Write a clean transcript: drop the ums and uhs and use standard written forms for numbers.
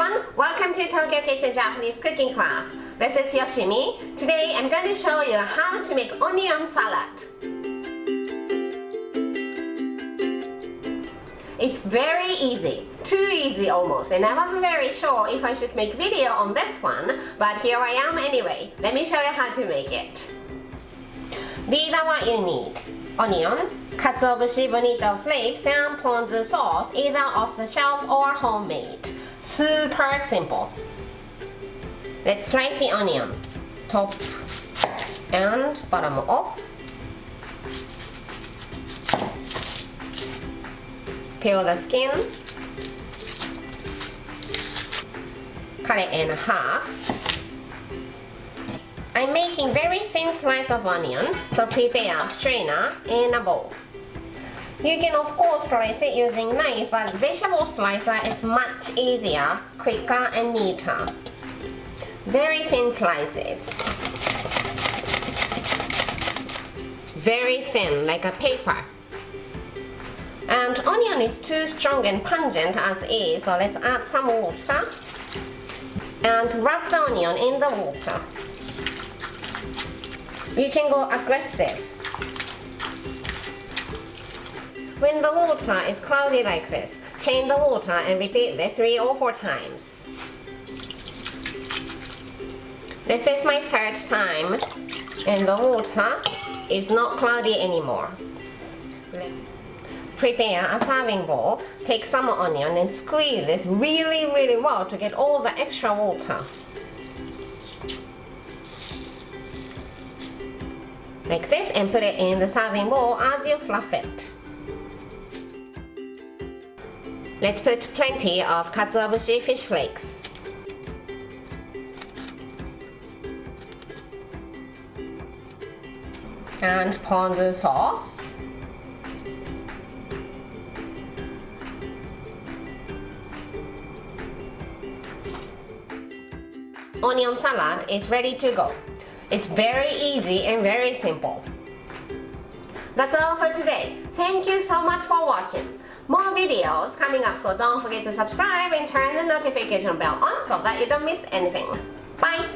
everyone, welcome to Tokyo Kitchen Japanese cooking class. This is Yoshimi. Today I'm going to show you how to make onion salad. It's very easy, too easy almost, and I wasn't very sure if I should make video on this one, but here I am anyway. Let me show you how to make it. These are what you need. Onion, katsuobushi bonito flakes, and ponzu sauce, either off the shelf or homemade. Super simple. Let's slice the onion, top and bottom off. Peel the skin. Cut it in half. I'm making very thin slice of onion, so prepare a strainer and a bowl. You can of course slice it using knife, but vegetable slicer is much easier, quicker and neater. Very thin slices. Very thin, like a paper. And onion is too strong and pungent as is, so let's add some water. And wrap the onion in the water. You can go aggressive. When the water is cloudy like this, change the water and repeat this 3 or 4 times. This is my 3rd time, and the water is not cloudy anymore. Prepare a serving bowl, take some onion and squeeze this really well to get all the extra water. Like this, and put it in the serving bowl as you fluff it. Let's put plenty of katsuobushi fish flakes. And ponzu sauce. Onion salad is ready to go. It's very easy and very simple. That's all for today. Thank you so much for watching. More videos coming up, so don't forget to subscribe and turn the notification bell on so that you don't miss anything. Bye!